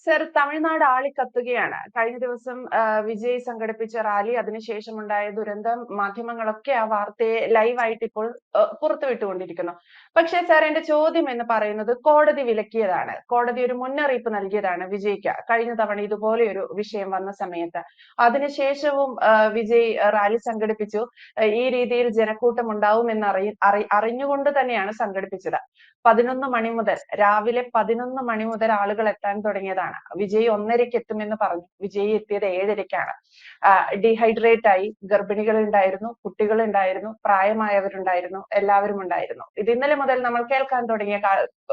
Sir, Tamil Nadu ആളിക്കത്തുകയാണ്. കഴിഞ്ഞ ദിവസം വിജയ് സംഘടിപ്പിച്ച റാലി, അതിനുശേഷമുണ്ടായ ദുരന്തം, മാധ്യമങ്ങളൊക്കെ ആ വാർത്തയെ ലൈവായിട്ട് ഇപ്പോൾ പുറത്തുവിട്ടുകൊണ്ടിരിക്കുന്നു. പക്ഷേ സർ, എന്റെ ചോദ്യം എന്ന് പറയുന്നത് കോടതി വിലക്കിയതാണ്. കോടതി ഒരു മുന്നറിയിപ്പ് നൽകിയതാണ് വിജയ്ക്ക് കഴിഞ്ഞ തവണ ഇതുപോലെ ഒരു വിഷയം വന്ന സമയത്ത്. അതിനുശേഷവും വിജയ് റാലി സംഘടിപ്പിച്ചു. ഈ രീതിയിൽ ജനക്കൂട്ടം ഉണ്ടാവും എന്ന് അറിഞ്ഞുകൊണ്ട് തന്നെയാണ് സംഘടിപ്പിച്ചത്. 11 മണി മുതൽ, രാവിലെ 11 മണി മുതൽ ആളുകൾ എത്താൻ തുടങ്ങിയതാണ്. വിജയ് 1:30-ക്ക് എത്തുമെന്ന് പറഞ്ഞു. വിജയ് എത്തിയത് 7:30-ക്കാണ്. ഡീഹൈഡ്രേറ്റ് ആയി ഗർഭിണികൾ ഉണ്ടായിരുന്നു, കുട്ടികൾ ഉണ്ടായിരുന്നു, പ്രായമായവരുണ്ടായിരുന്നു, എല്ലാവരും ഉണ്ടായിരുന്നു. ഇത് ഇന്നലെ മുതൽ നമ്മൾ കേൾക്കാൻ തുടങ്ങിയ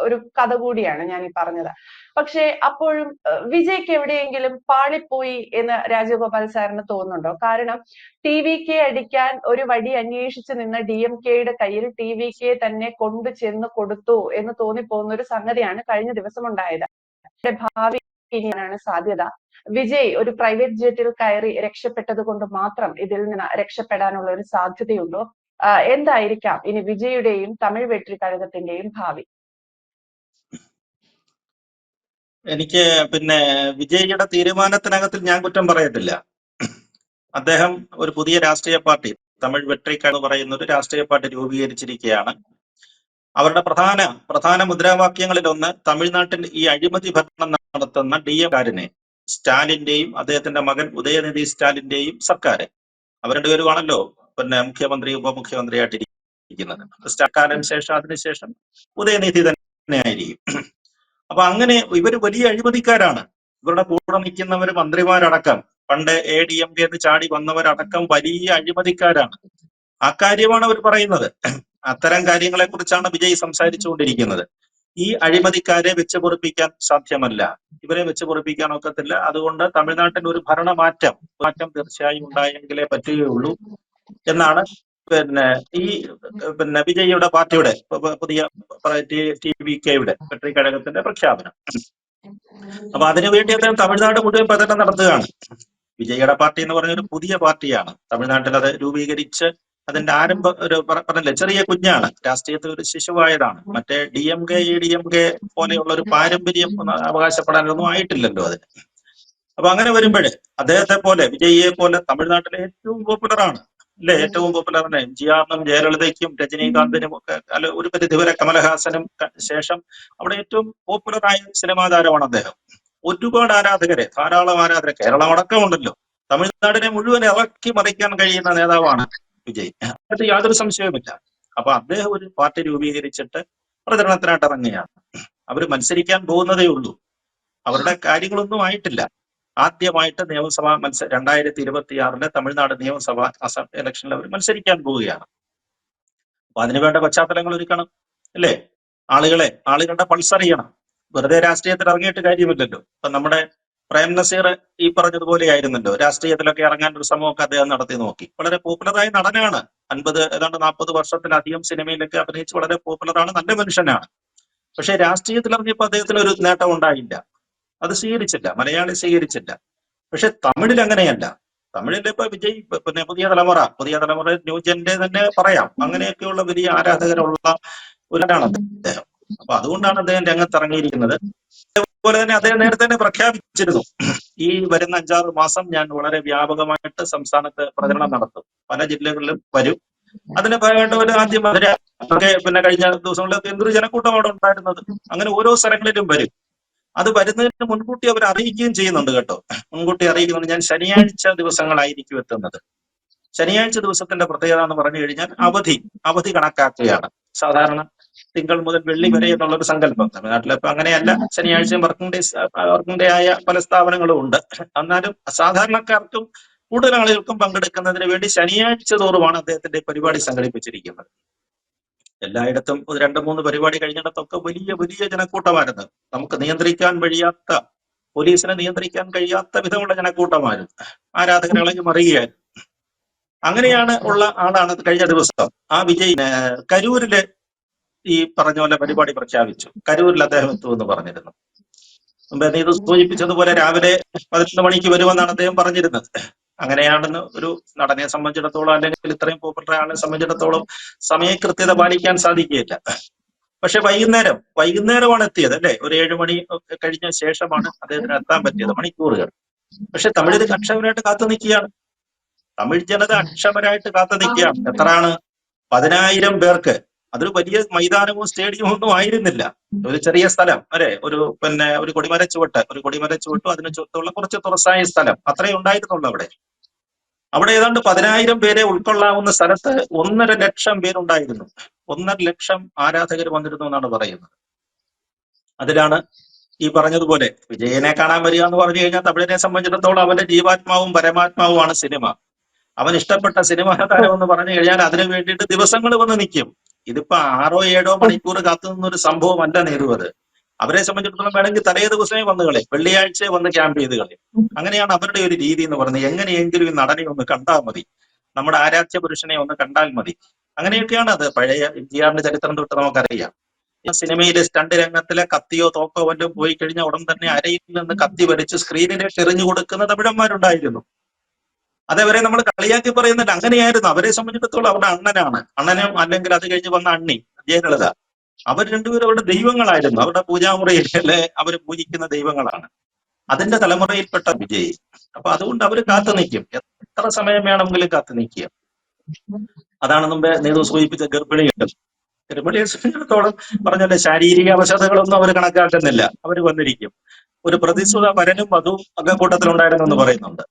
ഒരു കഥ കൂടിയാണ് ഞാൻ ഈ പറഞ്ഞത്. പക്ഷേ അപ്പോഴും വിജയ്ക്ക് എവിടെയെങ്കിലും പാളിപ്പോയി എന്ന് രാജഗോപാൽ സാറിന് തോന്നുന്നുണ്ടോ? കാരണം TVK അടിക്കാൻ ഒരു വടി അന്വേഷിച്ച് നിന്ന DMK-യുടെ കയ്യിൽ TVK തന്നെ കൊണ്ടു ചെന്ന് കൊടുത്തു എന്ന് തോന്നിപ്പോകുന്ന ഒരു സംഗതിയാണ് കഴിഞ്ഞ ദിവസം ഉണ്ടായത്. ഭാവി ഇനിയാണ് സാധ്യത. വിജയ് ഒരു പ്രൈവറ്റ് ജെറ്റിൽ കയറി രക്ഷപ്പെട്ടത് കൊണ്ട് മാത്രം ഇതിൽ നിന്ന് രക്ഷപ്പെടാനുള്ള ഒരു സാധ്യതയുണ്ടോ? എന്തായിരിക്കാം ഇനി വിജയുടെയും തമിഴ് വെട്രി കഴകത്തിന്റെയും ഭാവി? എനിക്ക് വിജയിയുടെ തീരുമാനത്തിനകത്തിൽ ഞാൻ കുറ്റം പറയത്തില്ല. അദ്ദേഹം ഒരു പുതിയ രാഷ്ട്രീയ പാർട്ടി, തമിഴ് വെട്രിക്ക എന്ന് പറയുന്ന ഒരു രാഷ്ട്രീയ പാർട്ടി രൂപീകരിച്ചിരിക്കുകയാണ്. അവരുടെ പ്രധാന മുദ്രാവാക്യങ്ങളിൽ ഒന്ന് തമിഴ്നാട്ടിൽ ഈ അഴിമതി ഭരണം നടത്തുന്ന DMK-കാരനെ, സ്റ്റാലിന്റെയും അദ്ദേഹത്തിന്റെ മകൻ ഉദയനിധി സ്റ്റാലിന്റെയും സർക്കാർ, അവർ രണ്ടുപേരുമാണല്ലോ മുഖ്യമന്ത്രി ഉപമുഖ്യമന്ത്രിയായിട്ടിരിക്കുന്നത്. സ്റ്റാലിന് ശേഷം അതിനുശേഷം ഉദയനിധി തന്നെ ആയിരിക്കും. അപ്പൊ അങ്ങനെ ഇവര് വലിയ അഴിമതിക്കാരാണ്. ഇവരുടെ കൂടെ നിൽക്കുന്നവർ മന്ത്രിമാരടക്കം, പണ്ട് ADMK എന്ന് ചാടി വന്നവരടക്കം വലിയ അഴിമതിക്കാരാണ്. ആ കാര്യമാണ് അവർ പറയുന്നത്. അത്തരം കാര്യങ്ങളെ കുറിച്ചാണ് വിജയ് സംസാരിച്ചുകൊണ്ടിരിക്കുന്നത്. ഈ അഴിമതിക്കാരെ വെച്ച് പൊറിപ്പിക്കാൻ സാധ്യമല്ല, ഇവരെ വെച്ച് പൊറിപ്പിക്കാൻ ഒക്കത്തില്ല. അതുകൊണ്ട് തമിഴ്നാട്ടിൽ ഒരു മാറ്റം തീർച്ചയായും ഉണ്ടായെങ്കിലേ പറ്റുകയുള്ളൂ എന്നാണ് ഈ വിജയിയുടെ പാർട്ടിയുടെ പുതിയ TVK-യുടെ വെട്രി കഴകത്തിന്റെ പ്രഖ്യാപനം. അപ്പൊ അതിനുവേണ്ടി അദ്ദേഹം തമിഴ്നാട് മുഴുവൻ പ്രചരണം നടത്തുകയാണ്. വിജയിയുടെ പാർട്ടി എന്ന് പറഞ്ഞ ഒരു പുതിയ പാർട്ടിയാണ്. തമിഴ്നാട്ടിൽ അത് രൂപീകരിച്ച് അതിന്റെ ആരംഭം പറഞ്ഞില്ലേ, ചെറിയ കുഞ്ഞാണ്, രാഷ്ട്രീയത്തിൽ ഒരു ശിശുവായതാണ്. മറ്റേ DMK ADMK പോലെയുള്ള ഒരു പാരമ്പര്യം അവകാശപ്പെടാനൊന്നും ആയിട്ടില്ലല്ലോ അതിന്. അപ്പൊ അങ്ങനെ വരുമ്പോഴേ അദ്ദേഹത്തെ പോലെ, വിജയിയെ പോലെ തമിഴ്നാട്ടിലെ ഏറ്റവും പോപ്പുലറാണ് അല്ലെ, ഏറ്റവും പോപ്പുലറിന് MGR-നും ജയലളിതയ്ക്കും രജനീകാന്തിനും ഒക്കെ, അല്ല ഒരു പരിധിവരെ കമലഹാസനും ശേഷം അവിടെ ഏറ്റവും പോപ്പുലറായ സിനിമാ താരമാണ് അദ്ദേഹം. ഒരുപാട് ആരാധകരെ, ധാരാളം ആരാധകരെ, കേരളം അടക്കമുണ്ടല്ലോ. തമിഴ്നാടിനെ മുഴുവൻ ഇറക്കി മറിക്കാൻ കഴിയുന്ന നേതാവാണ് വിജയ്, അത് യാതൊരു സംശയവുമില്ല. അപ്പൊ അദ്ദേഹം ഒരു പാർട്ടി രൂപീകരിച്ചിട്ട് പ്രചരണത്തിനായിട്ട് ഇറങ്ങുകയാണ്. അവർ മത്സരിക്കാൻ പോകുന്നതേ ഉള്ളൂ, അവരുടെ കാര്യങ്ങളൊന്നും ആയിട്ടില്ല. ആദ്യമായിട്ട് നിയമസഭാ 2026 തമിഴ്നാട് നിയമസഭാ ഇലക്ഷനിൽ അവർ മത്സരിക്കാൻ പോവുകയാണ്. അപ്പൊ അതിനുവേണ്ട പശ്ചാത്തലങ്ങൾ ഒരുക്കണം അല്ലേ? ആളുകളുടെ പൾസ് അറിയണം. വെറുതെ രാഷ്ട്രീയത്തിൽ ഇറങ്ങിയിട്ട് കാര്യമില്ലല്ലോ. ഇപ്പൊ നമ്മുടെ പ്രേം നസീർ ഈ പറഞ്ഞതുപോലെ ആയിരുന്നല്ലോ, രാഷ്ട്രീയത്തിലൊക്കെ ഇറങ്ങാൻ ഒരു ശ്രമമൊക്കെ അദ്ദേഹം നടത്തി നോക്കി. വളരെ പോപ്പുലറായ നടനാണ്. 40 വർഷത്തിലധികം സിനിമയിലൊക്കെ അഭിനയിച്ച് വളരെ പോപ്പുലറാണ്, നല്ല മനുഷ്യനാണ്. പക്ഷെ രാഷ്ട്രീയത്തിൽ ഇറങ്ങിയപ്പോൾ അദ്ദേഹത്തിന് ഒരു നേട്ടം ഉണ്ടായില്ല. അത് സ്വീകരിച്ചില്ല, മലയാളി സ്വീകരിച്ചില്ല. പക്ഷെ തമിഴിൽ അങ്ങനെയല്ല. തമിഴിൽ ഇപ്പൊ വിജയ് പുതിയ തലമുറ ന്യൂജന്റെ തന്നെ പറയാം, അങ്ങനെയൊക്കെയുള്ള വലിയ ആരാധകരുള്ള ഒരാളാണ് അദ്ദേഹം. അപ്പൊ അതുകൊണ്ടാണ് അദ്ദേഹം രംഗത്തിറങ്ങിയിരിക്കുന്നത്. അതുപോലെ തന്നെ അദ്ദേഹം നേരത്തെ തന്നെ പ്രഖ്യാപിച്ചിരുന്നു, ഈ വരുന്ന 5-6 മാസം ഞാൻ വളരെ വ്യാപകമായിട്ട് സംസ്ഥാനത്ത് പ്രചരണം നടത്തും, പല ജില്ലകളിലും വരും. അതിന്റെ ഭാഗമായിട്ട് ഒരു ആദ്യം മധുര കഴിഞ്ഞ ദിവസങ്ങളിലൊക്കെ എന്തൊരു ജനക്കൂട്ടം അവിടെ ഉണ്ടായിരുന്നത്. അങ്ങനെ ഓരോ സ്ഥലങ്ങളിലും വരും. അത് വരുന്നതിന് മുൻകൂട്ടി അവർ അറിയിക്കുകയും ചെയ്യുന്നുണ്ട് കേട്ടോ. മുൻകൂട്ടി അറിയിക്കുന്നുണ്ട്. ഞാൻ ശനിയാഴ്ച ദിവസങ്ങളായിരിക്കും എത്തുന്നത്. ശനിയാഴ്ച ദിവസത്തിന്റെ പ്രത്യേകത എന്ന് പറഞ്ഞു കഴിഞ്ഞാൽ അവധി കണക്കാക്കുകയാണ്. സാധാരണ തിങ്കൾ മുതൽ വെള്ളി വരെ എന്നുള്ളൊരു സങ്കല്പം. തമിഴ്നാട്ടിലിപ്പോ അങ്ങനെയല്ല, ശനിയാഴ്ചയും വർക്കിംഗ് ഡേ ആയ പല സ്ഥാപനങ്ങളും ഉണ്ട്. എന്നാലും സാധാരണക്കാർക്കും കൂടുതൽ ആളുകൾക്കും പങ്കെടുക്കുന്നതിന് വേണ്ടി ശനിയാഴ്ച തോറുമാണ് അദ്ദേഹത്തിന്റെ പരിപാടി സംഘടിപ്പിച്ചിരിക്കുന്നത്. എല്ലായിടത്തും 2-3 പരിപാടി കഴിഞ്ഞിടത്തൊക്കെ വലിയ ജനക്കൂട്ടമായിരുന്നു. നമുക്ക് പോലീസിനെ നിയന്ത്രിക്കാൻ കഴിയാത്ത വിധമുള്ള ജനക്കൂട്ടമായിരുന്നു. ആരാധകർ ഇളകി മറിയുകയായിരുന്നു. അങ്ങനെയാണ് ഉള്ള ആളാണ് കഴിഞ്ഞ ദിവസം ആ വിജയ് കരൂരിലെ ഈ പറഞ്ഞ പോലെ പരിപാടി പ്രഖ്യാപിച്ചു. കരൂരിൽ അദ്ദേഹം എത്തുമെന്ന് പറഞ്ഞിരുന്നു. മുമ്പ് നീ ഇത് സൂചിപ്പിച്ചതുപോലെ രാവിലെ 11 മണിക്ക് വരുമെന്നാണ് അദ്ദേഹം പറഞ്ഞിരുന്നത്. അങ്ങനെയാണെന്ന് ഒരു നടനെ സംബന്ധിച്ചിടത്തോളം, അല്ലെങ്കിൽ ഇത്രയും പോപ്പുലർ ആളെ സംബന്ധിച്ചിടത്തോളം സമയകൃത്യത പാലിക്കാൻ സാധിക്കുകയില്ല. പക്ഷെ വൈകുന്നേരമാണ് എത്തിയത് അല്ലെ, ഒരു 7 മണി ഒക്കെ കഴിഞ്ഞ ശേഷമാണ് അദ്ദേഹത്തിന് എത്താൻ പറ്റിയത്, മണിക്കൂറുകൾ. പക്ഷെ തമിഴര് അക്ഷമരായിട്ട് കാത്തു നിൽക്കുകയാണ്. തമിഴ് ജനത അക്ഷമരായിട്ട് കാത്തു നിൽക്കുകയാണ്. എത്രയാണ്? 10,000 പേർക്ക്. അതൊരു വലിയ മൈതാനവും സ്റ്റേഡിയവും ഒന്നും ആയിരുന്നില്ല, ഒരു ചെറിയ സ്ഥലം അല്ലെ, ഒരു കൊടിമരച്ചുവട്ടും അതിന് ചുറ്റുമുള്ള കുറച്ച് തുറസായ സ്ഥലം, അത്രേ ഉണ്ടായിരുന്നുള്ളൂ അവിടെ. അവിടെ ഏതാണ്ട് 10,000 പേരെ ഉൾക്കൊള്ളാവുന്ന സ്ഥലത്ത് 1.5 ലക്ഷം പേരുണ്ടായിരുന്നു. 1.5 ലക്ഷം ആരാധകർ വന്നിരുന്നു എന്നാണ് പറയുന്നത്. അതിലാണ് ഈ പറഞ്ഞതുപോലെ വിജയനെ കാണാൻ വരിക എന്ന് പറഞ്ഞു കഴിഞ്ഞാൽ തമിഴിനെ സംബന്ധിച്ചിടത്തോളം അവന്റെ ജീവാത്മാവും പരമാത്മാവുമാണ് സിനിമ. അവൻ ഇഷ്ടപ്പെട്ട സിനിമാ താരം എന്ന് പറഞ്ഞു കഴിഞ്ഞാൽ അതിനു വേണ്ടിയിട്ട് ദിവസങ്ങൾ വന്ന് നിൽക്കും. ഇതിപ്പോ 6-7 മണിക്കൂർ കാത്തു നിന്നൊരു സംഭവമല്ല നേരു. അത് അവരെ സംബന്ധിച്ചിടത്തോളം വേണമെങ്കിൽ തലേ ദിവസമേ വന്ന് കളി, വെള്ളിയാഴ്ച വന്ന് ക്യാമ്പ് ചെയ്ത് കളി. അങ്ങനെയാണ് അവരുടെ ഒരു രീതി എന്ന് പറയുന്നത്. എങ്ങനെയെങ്കിലും ഈ നടനെ ഒന്ന് കണ്ടാൽ മതി, നമ്മുടെ ആരാധ്യ പുരുഷനെ ഒന്ന് കണ്ടാൽ മതി. അങ്ങനെയൊക്കെയാണ് അത്. പഴയ എംജിആറിന്റെ ചരിത്രം തൊട്ട് നമുക്കറിയാം. സിനിമയിലെ സ്റ്റണ്ട് രംഗത്തിലെ കത്തിയോ തോക്കോ വല്ലതും പോയി കഴിഞ്ഞാൽ ഉടൻ തന്നെ അരയിൽ നിന്ന് കത്തി വലിച്ച് സ്ക്രീനിലേക്ക് എറിഞ്ഞു കൊടുക്കുന്ന തമിഴന്മാരുണ്ടായിരുന്നു. അതവരെ നമ്മൾ കളിയാക്കി പറയുന്നില്ല, അങ്ങനെയായിരുന്നു. അവരെ സംബന്ധിച്ചിടത്തോളം അവരുടെ അണ്ണനും അല്ലെങ്കിൽ അത് കഴിഞ്ഞ് വന്ന അണ്ണി ജയലളിത, അവർ രണ്ടുപേരും അവരുടെ ദൈവങ്ങളായിരുന്നു. അവരുടെ പൂജാമുറിയിലെ അവർ പൂജിക്കുന്ന ദൈവങ്ങളാണ്. അതിന്റെ തലമുറയിൽപ്പെട്ട വിജയ്. അപ്പൊ അതുകൊണ്ട് അവർ കാത്തു നിൽക്കും, എത്ര സമയം വേണമെങ്കിലും കാത്തു നിൽക്കുക. അതാണ് മുമ്പേ നീതു സൂചിപ്പിച്ച ഗർഭിണികൾ. ഗർഭിണിയെ സംബന്ധിച്ചിടത്തോളം പറഞ്ഞല്ലേ, ശാരീരിക അവശതകളൊന്നും അവർ കണക്കാക്കുന്നില്ല, അവർ വന്നിരിക്കും. ഒരു പ്രതിസുത വരനും വധുവും ഒക്കെ കൂട്ടത്തിലുണ്ടായിരുന്നു എന്ന് പറയുന്നുണ്ട്.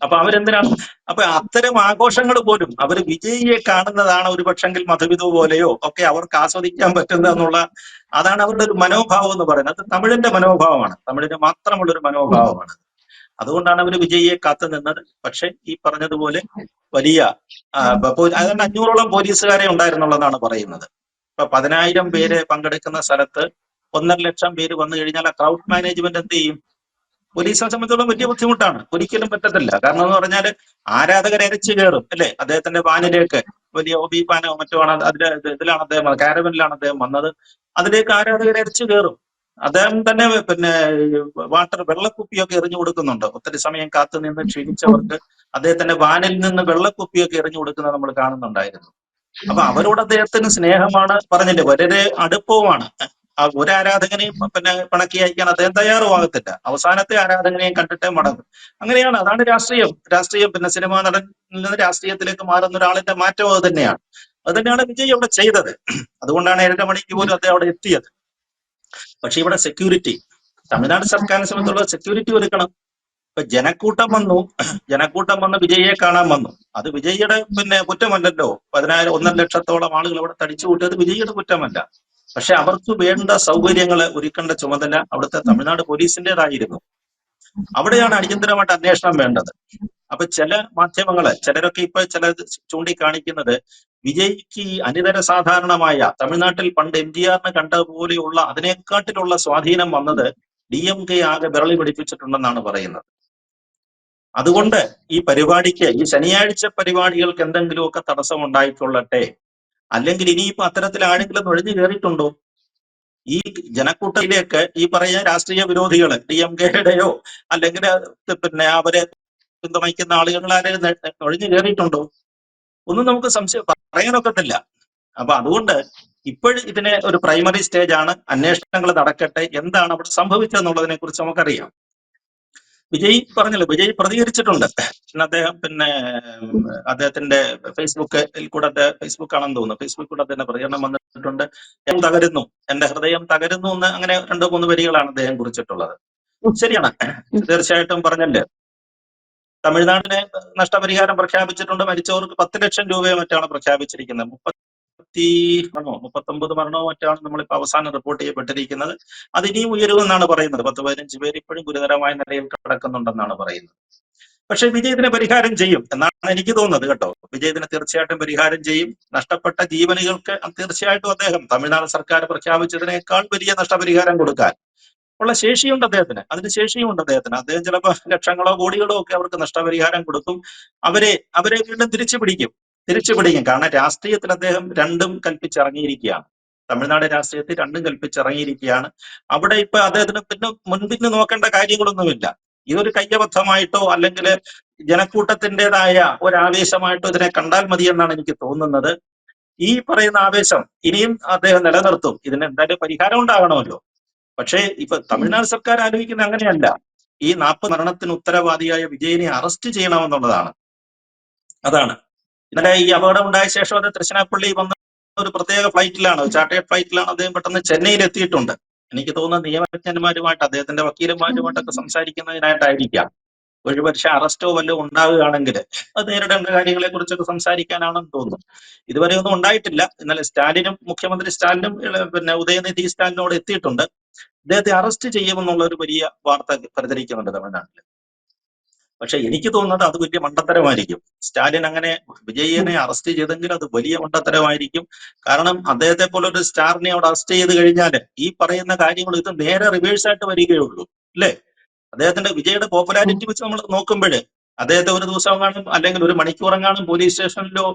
അപ്പൊ അവരെന്തിനാണ്, അപ്പൊ അത്തരം ആഘോഷങ്ങൾ പോലും അവർ വിജയിയെ കാണുന്നതാണ് ഒരു പക്ഷെങ്കിൽ മധുവിധു പോലെയോ ഒക്കെ അവർക്ക് ആസ്വദിക്കാൻ പറ്റുന്നത് എന്നുള്ള, അതാണ് അവരുടെ ഒരു മനോഭാവം എന്ന് പറയുന്നത്. അത് തമിഴിന്റെ മനോഭാവമാണ്, തമിഴിന് മാത്രമുള്ള ഒരു മനോഭാവമാണ്. അതുകൊണ്ടാണ് അവർ വിജയിയെ കാത്തു നിന്നത്. പക്ഷെ ഈ പറഞ്ഞതുപോലെ വലിയ അതുകൊണ്ട് 500ഓളം പോലീസുകാരെ ഉണ്ടായിരുന്നുള്ളതാണ് പറയുന്നത്. ഇപ്പൊ 10,000 പേര് പങ്കെടുക്കുന്ന സ്ഥലത്ത് 1.5 ലക്ഷം പേര് വന്നു കഴിഞ്ഞാൽ ആ ക്രൗഡ് മാനേജ്മെന്റ് എന്ത് ചെയ്യും? പോലീസിനെ സംബന്ധിച്ചോളം വലിയ ബുദ്ധിമുട്ടാണ്, ഒരിക്കലും പറ്റത്തില്ല. കാരണം എന്ന് പറഞ്ഞാൽ ആരാധകർ അരച്ചു കയറും അല്ലെ, അദ്ദേഹത്തിന്റെ വാനിലേക്ക്. വലിയ ഒബി പാനോ മറ്റോ ആണ് ഇതിലാണ് അദ്ദേഹം, കാരവനിലാണ് അദ്ദേഹം വന്നത്. അതിലേക്ക് ആരാധകർ അരച്ചു കയറും. അദ്ദേഹം തന്നെ വെള്ളക്കുപ്പിയൊക്കെ എറിഞ്ഞു കൊടുക്കുന്നുണ്ട്. ഒത്തിരി സമയം കാത്തു നിന്ന് ക്ഷീണിച്ചവർക്ക് അദ്ദേഹത്തിന്റെ വാനിൽ നിന്ന് വെള്ളക്കുപ്പിയൊക്കെ എറിഞ്ഞു കൊടുക്കുന്നത് നമ്മൾ കാണുന്നുണ്ടായിരുന്നു. അപ്പൊ അവരോട് അദ്ദേഹത്തിന് സ്നേഹമാണ്, പറഞ്ഞില്ലേ, വളരെ അടുപ്പവുമാണ്. ഒരു ആരാധകനെയും പിണക്കി അയക്കാൻ അദ്ദേഹം തയ്യാറുമാകത്തില്ല. അവസാനത്തെ ആരാധകനെയും കണ്ടിട്ടേ മടങ്ങും. അങ്ങനെയാണ്, അതാണ് രാഷ്ട്രീയം. സിനിമാ നടനിൽ നിന്ന് രാഷ്ട്രീയത്തിലേക്ക് മാറുന്ന ഒരാളിന്റെ മാറ്റം അത് തന്നെയാണ്. അത് തന്നെയാണ് വിജയ് അവിടെ ചെയ്തത്. അതുകൊണ്ടാണ് 7 മണിക്ക് പോലും അദ്ദേഹം അവിടെ എത്തിയത്. പക്ഷെ ഇവിടെ സെക്യൂരിറ്റി, തമിഴ്നാട് സർക്കാരിനെ സംബന്ധിച്ചുള്ള സെക്യൂരിറ്റി ഒരുക്കണം. ഇപ്പൊ ജനക്കൂട്ടം വന്ന് വിജയിയെ കാണാൻ വന്നു. അത് വിജയിയുടെ കുറ്റമല്ലല്ലോ. 1.5 ലക്ഷത്തോളം ആളുകൾ അവിടെ തടിച്ചു കൂട്ടിയത് വിജയിയുടെ കുറ്റമല്ല. പക്ഷെ അവർക്ക് വേണ്ട സൗകര്യങ്ങൾ ഒരുക്കേണ്ട ചുമതല അവിടുത്തെ തമിഴ്നാട് പോലീസിന്റേതായിരുന്നു. അവിടെയാണ് അടിയന്തരമായിട്ട് അന്വേഷണം വേണ്ടത്. അപ്പൊ ചില ചിലരൊക്കെ ഇപ്പൊ ചൂണ്ടിക്കാണിക്കുന്നത് വിജയ്ക്ക് അനിതര സാധാരണമായ തമിഴ്നാട്ടിൽ പണ്ട് എംജിആറിന് കണ്ട പോലെയുള്ള അതിനെക്കാട്ടിലുള്ള സ്വാധീനം വന്നത് DMK ആകെ വിരളി പിടിപ്പിച്ചിട്ടുണ്ടെന്നാണ് പറയുന്നത്. അതുകൊണ്ട് ഈ പരിപാടിക്ക്, ഈ ശനിയാഴ്ച പരിപാടികൾക്ക് എന്തെങ്കിലുമൊക്കെ തടസ്സം ഉണ്ടായിക്കൊള്ളട്ടെ. അല്ലെങ്കിൽ ഇനിയിപ്പോ അത്തരത്തിൽ ആരെങ്കിലും നുഴഞ്ഞു കയറിയിട്ടുണ്ടോ ഈ ജനക്കൂട്ടത്തിലേക്ക്? ഈ പറയുന്ന രാഷ്ട്രീയ വിരോധികള് DMKയുടെയോ അല്ലെങ്കിൽ അവരെ പിന്തുണയ്ക്കുന്ന ആളുകൾ ആരെയും നുഴഞ്ഞു കയറിയിട്ടുണ്ടോ? ഒന്നും നമുക്ക് പറയാനൊക്കത്തില്ല. അപ്പൊ അതുകൊണ്ട് ഇപ്പോഴും ഇതിനെ ഒരു പ്രൈമറി സ്റ്റേജ് ആണ്. അന്വേഷണങ്ങൾ നടക്കട്ടെ, എന്താണ് അവിടെ സംഭവിച്ചതെന്നുള്ളതിനെ കുറിച്ച് നമുക്കറിയാം. വിജയ് വിജയ് പ്രതികരിച്ചിട്ടുണ്ട്. അദ്ദേഹം അദ്ദേഹത്തിന്റെ ഫേസ്ബുക്കിൽ കൂടെ, ഫേസ്ബുക്ക് ആണെന്ന് തോന്നുന്നു, ഫേസ്ബുക്കിൽ കൂടെ തന്നെ പ്രതികരണം വന്നിട്ടുണ്ട്. തകരുന്നു, എന്റെ ഹൃദയം തകരുന്നു എന്ന്, അങ്ങനെ 2-3 വരികളാണ് അദ്ദേഹം കുറിച്ചിട്ടുള്ളത്. ശരിയാണ്, തീർച്ചയായിട്ടും പറഞ്ഞല്ലേ. തമിഴ്നാടിനെ നഷ്ടപരിഹാരം പ്രഖ്യാപിച്ചിട്ടുണ്ട്. മരിച്ചവർക്ക് 10 ലക്ഷം രൂപയോ മറ്റാണ് പ്രഖ്യാപിച്ചിരിക്കുന്നത്. 39 മരണവും മറ്റാണ് നമ്മളിപ്പോ അവസാനം റിപ്പോർട്ട് ചെയ്യപ്പെട്ടിരിക്കുന്നത്. അത് ഇനിയും ഉയരുമെന്നാണ് പറയുന്നത്. 10-15 പേര് ഇപ്പോഴും ഗുരുതരമായ നിലയിൽ കിടക്കുന്നുണ്ടെന്നാണ് പറയുന്നത്. പക്ഷെ വിജയ് ഇതിനെ പരിഹാരം ചെയ്യും എന്നാണ് എനിക്ക് തോന്നുന്നത് കേട്ടോ. വിജയ് ഇതിനെ തീർച്ചയായിട്ടും പരിഹാരം ചെയ്യും. നഷ്ടപ്പെട്ട ജീവനുകൾക്ക് തീർച്ചയായിട്ടും അദ്ദേഹം തമിഴ്നാട് സർക്കാർ പ്രഖ്യാപിച്ചതിനേക്കാൾ വലിയ നഷ്ടപരിഹാരം കൊടുക്കാൻ ഉള്ള ശേഷിയുണ്ട് അദ്ദേഹത്തിന്. അതിന് ശേഷിയുണ്ട് അദ്ദേഹത്തിന്. അദ്ദേഹം ചിലപ്പോൾ ലക്ഷങ്ങളോ കോടികളോ ഒക്കെ അവർക്ക് നഷ്ടപരിഹാരം കൊടുക്കും. അവരെ വീണ്ടും തിരിച്ചു പിടിക്കും. കാരണം രാഷ്ട്രീയത്തിൽ അദ്ദേഹം രണ്ടും കൽപ്പിച്ചിറങ്ങിയിരിക്കുകയാണ്. തമിഴ്നാട് രാഷ്ട്രീയത്തിൽ രണ്ടും കൽപ്പിച്ചിറങ്ങിയിരിക്കുകയാണ്. അവിടെ ഇപ്പൊ അദ്ദേഹത്തിന് മുൻപിന് നോക്കേണ്ട കാര്യങ്ങളൊന്നുമില്ല. ഇതൊരു കയ്യബദ്ധമായിട്ടോ അല്ലെങ്കിൽ ജനക്കൂട്ടത്തിൻ്റെതായ ഒരാവേശമായിട്ടോ ഇതിനെ കണ്ടാൽ മതി എന്നാണ് എനിക്ക് തോന്നുന്നത്. ഈ പറയുന്ന ആവേശം ഇനിയും അദ്ദേഹം നിലനിർത്തും. ഇതിന് എന്തായാലും പരിഹാരം ഉണ്ടാകണമല്ലോ. പക്ഷേ ഇപ്പൊ തമിഴ്നാട് സർക്കാർ ആലോചിക്കുന്നത് അങ്ങനെയല്ല. ഈ 40 മരണത്തിന് ഉത്തരവാദിയായ വിജയനെ അറസ്റ്റ് ചെയ്യണമെന്നുള്ളതാണ്. അതാണ് ഇന്നലെ ഈ അപകടം ഉണ്ടായ ശേഷം അത് തൃശ്ശിനാപ്പള്ളി വന്ന ഒരു പ്രത്യേക ഫ്ലൈറ്റിലാണ്, ചാർട്ടേഡ് ഫ്ലൈറ്റിലാണ് അദ്ദേഹം പെട്ടെന്ന് ചെന്നൈയിൽ എത്തിയിട്ടുണ്ട്. എനിക്ക് തോന്നുന്ന നിയമജ്ഞന്മാരുമായിട്ട് അദ്ദേഹത്തിന്റെ വക്കീലന്മാരുമായിട്ടൊക്കെ സംസാരിക്കുന്നതിനായിട്ടായിരിക്കാം. ഒരുപക്ഷെ അറസ്റ്റോ വല്ലതും ഉണ്ടാവുകയാണെങ്കിൽ അത് നേരിടേണ്ട കാര്യങ്ങളെ കുറിച്ചൊക്കെ സംസാരിക്കാനാണെന്ന് തോന്നുന്നു. ഇതുവരെ ഒന്നും ഉണ്ടായിട്ടില്ല. ഇന്നലെ സ്റ്റാലിനും മുഖ്യമന്ത്രി സ്റ്റാലിനും പിന്നെ ഉദയനിധി സ്റ്റാലിനോട് എത്തിയിട്ടുണ്ട്. അദ്ദേഹത്തെ അറസ്റ്റ് ചെയ്യുമെന്നുള്ള ഒരു വലിയ വാർത്ത പ്രചരിക്കുന്നുണ്ട് തമിഴ്നാട്ടിൽ. പക്ഷെ എനിക്ക് തോന്നുന്നത് അത് വലിയ മണ്ടത്തരമായിരിക്കും. സ്റ്റാലിൻ അങ്ങനെ വിജയനെ അറസ്റ്റ് ചെയ്തെങ്കിൽ അത് വലിയ മണ്ടത്തരമായിരിക്കും. കാരണം അദ്ദേഹത്തെ പോലെ ഒരു സ്റ്റാറിനെ അവിടെ അറസ്റ്റ് ചെയ്ത് കഴിഞ്ഞാൽ ഈ പറയുന്ന കാര്യങ്ങൾ ഇത് നേരെ റിവേഴ്സ് ആയിട്ട് വരികയുള്ളൂ, അല്ലേ? അദ്ദേഹത്തിന്റെ വിജയുടെ പോപ്പുലാരിറ്റി വെച്ച് നമ്മൾ നോക്കുമ്പോൾ അദ്ദേഹത്തെ ഒരു ദിവസം കാണും അല്ലെങ്കിൽ ഒരു മണിക്കൂറെങ്ങാനും പോലീസ് സ്റ്റേഷനിലോ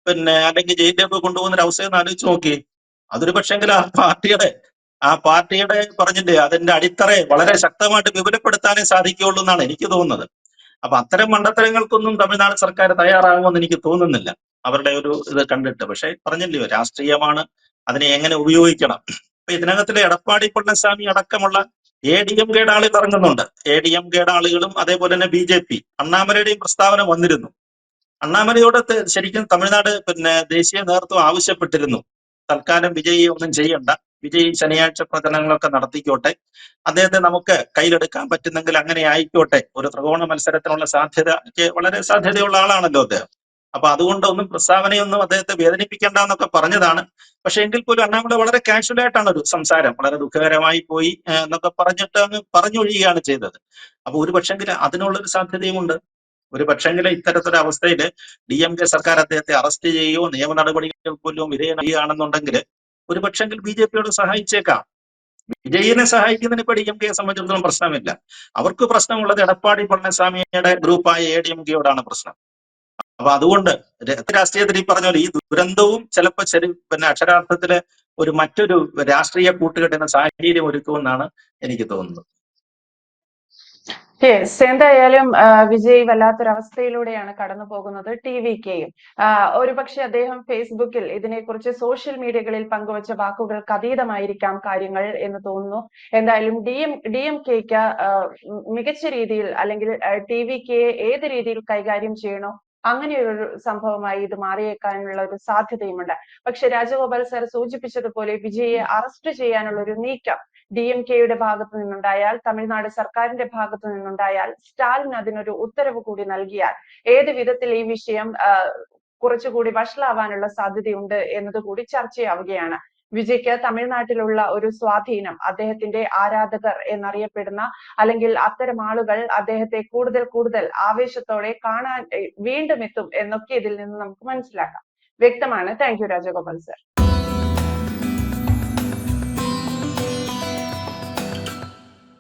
പിന്നെ അല്ലെങ്കിൽ ജയിലിലേക്കോ കൊണ്ടുപോകുന്ന ഒരു അവസ്ഥയെന്ന് ആലോചിച്ച് നോക്കി. അതൊരു പക്ഷെങ്കിൽ ആ പാർട്ടിയുടെ പറഞ്ഞില്ലേ അതിന്റെ അടിത്തറയെ വളരെ ശക്തമായിട്ട് വിപുലപ്പെടുത്താനേ സാധിക്കുകയുള്ളൂ എന്നാണ് എനിക്ക് തോന്നുന്നത്. അപ്പൊ അത്തരം മണ്ടത്തരങ്ങൾക്കൊന്നും തമിഴ്നാട് സർക്കാർ തയ്യാറാകുമെന്ന് എനിക്ക് തോന്നുന്നില്ല, അവരുടെ ഒരു ഇത് കണ്ടിട്ട്. പക്ഷെ പറഞ്ഞില്ലയോ, രാഷ്ട്രീയമാണ്, അതിനെ എങ്ങനെ ഉപയോഗിക്കണം. അപ്പൊ ഇതിനകത്തിലെ എടപ്പാടി പളനിസ്വാമി അടക്കമുള്ള ADMKയുടെ ആളുകൾ ഇറങ്ങുന്നുണ്ട്. ADMKയുടെ ആളുകളും അതേപോലെ തന്നെ BJP അണ്ണാമലയുടെയും പ്രസ്താവന വന്നിരുന്നു. അണ്ണാമലയോട് ശരിക്കും തമിഴ്നാട് പിന്നെ ദേശീയ നേതൃത്വം ആവശ്യപ്പെട്ടിരുന്നു, തൽക്കാലം വിജയി ഒന്നും ചെയ്യണ്ട, വിജയ് ശനിയാഴ്ച പ്രചരണങ്ങളൊക്കെ നടത്തിക്കോട്ടെ, അദ്ദേഹത്തെ നമുക്ക് കയ്യിലെടുക്കാൻ പറ്റുന്നെങ്കിൽ അങ്ങനെ ആയിക്കോട്ടെ. ഒരു ത്രികോണ മത്സരത്തിനുള്ള സാധ്യതയ്ക്ക് വളരെ സാധ്യതയുള്ള ആളാണല്ലോ അദ്ദേഹം. അപ്പൊ അതുകൊണ്ട് ഒന്നും പ്രസ്താവനയൊന്നും അദ്ദേഹത്തെ വേദനിപ്പിക്കേണ്ട എന്നൊക്കെ പറഞ്ഞതാണ്. പക്ഷെ എങ്കിൽ പോലും അണ്ണാമല വളരെ കാഷ്വൽ ആയിട്ടാണ് ഒരു സംസാരം, വളരെ ദുഃഖകരമായി പോയി എന്നൊക്കെ പറഞ്ഞിട്ട് അങ്ങ് പറഞ്ഞൊഴിയുകയാണ് ചെയ്തത്. അപ്പൊ ഒരു പക്ഷെങ്കിൽ അതിനുള്ളൊരു സാധ്യതയുമുണ്ട്. ഒരു പക്ഷെങ്കിൽ ഇത്തരത്തിലൊരു അവസ്ഥയിൽ DMK സർക്കാർ അദ്ദേഹത്തെ അറസ്റ്റ് ചെയ്യുകയോ നിയമ നടപടികൾ പോലും വിധേയനാകുകയാണെന്നുണ്ടെങ്കിൽ ഒരു പക്ഷെങ്കിൽ BJPയോട് സഹായിച്ചേക്കാം. വിജയിനെ സഹായിക്കുന്നതിന് ഇപ്പൊ DMKയെ സംബന്ധിച്ചിടത്തോളം പ്രശ്നമില്ല. അവർക്ക് പ്രശ്നമുള്ളത് എടപ്പാടി പളനിസ്വാമിയുടെ ഗ്രൂപ്പായ ADMKയോടാണ് പ്രശ്നം. അപ്പൊ അതുകൊണ്ട് രാഷ്ട്രീയത്തിൽ ഈ പറഞ്ഞ പോലെ ഈ ദുരന്തവും ചിലപ്പോൾ പിന്നെ അക്ഷരാർത്ഥത്തില് മറ്റൊരു രാഷ്ട്രീയ കൂട്ടുകെട്ടിന് സാഹചര്യം ഒരുക്കുമെന്നാണ് എനിക്ക് തോന്നുന്നത്. യെസ്, എന്തായാലും വിജയ് വല്ലാത്തൊരവസ്ഥയിലൂടെയാണ് കടന്നു പോകുന്നത്. TVKയും ഒരുപക്ഷെ അദ്ദേഹം ഫേസ്ബുക്കിൽ ഇതിനെക്കുറിച്ച് സോഷ്യൽ മീഡിയകളിൽ പങ്കുവച്ച വാക്കുകൾക്ക് അതീതമായിരിക്കാം കാര്യങ്ങൾ എന്ന് തോന്നുന്നു. എന്തായാലും DMKക്ക് മികച്ച രീതിയിൽ അല്ലെങ്കിൽ TVKയെ ഏത് രീതിയിൽ കൈകാര്യം ചെയ്യണോ അങ്ങനെയൊരു സംഭവമായി ഇത് മാറിയേക്കാനുള്ള ഒരു സാധ്യതയുമുണ്ട്. പക്ഷെ രാജഗോപാൽ സാർ സൂചിപ്പിച്ചതുപോലെ വിജയെ അറസ്റ്റ് ചെയ്യാനുള്ള ഒരു നീക്കം DMKയുടെ ഭാഗത്തു നിന്നുണ്ടായാൽ, തമിഴ്നാട് സർക്കാരിന്റെ ഭാഗത്തു നിന്നുണ്ടായാൽ, സ്റ്റാലിൻ അതിനൊരു ഉത്തരവ് കൂടി നൽകിയാൽ ഏത് വിധത്തിൽ ഈ വിഷയം കുറച്ചുകൂടി വഷളാവാനുള്ള സാധ്യതയുണ്ട് എന്നതുകൂടി ചർച്ചയാവുകയാണ്. വിജയ്ക്ക് തമിഴ്നാട്ടിലുള്ള ഒരു സ്വാധീനം, അദ്ദേഹത്തിന്റെ ആരാധകർ എന്നറിയപ്പെടുന്ന അല്ലെങ്കിൽ അത്തരം ആളുകൾ അദ്ദേഹത്തെ കൂടുതൽ ആവേശത്തോടെ കാണാൻ വീണ്ടും എത്തും എന്നൊക്കെ ഇതിൽ നിന്ന് നമുക്ക് മനസ്സിലാക്കാം. വ്യക്തമാണ്. Thank you Rajagopal sir.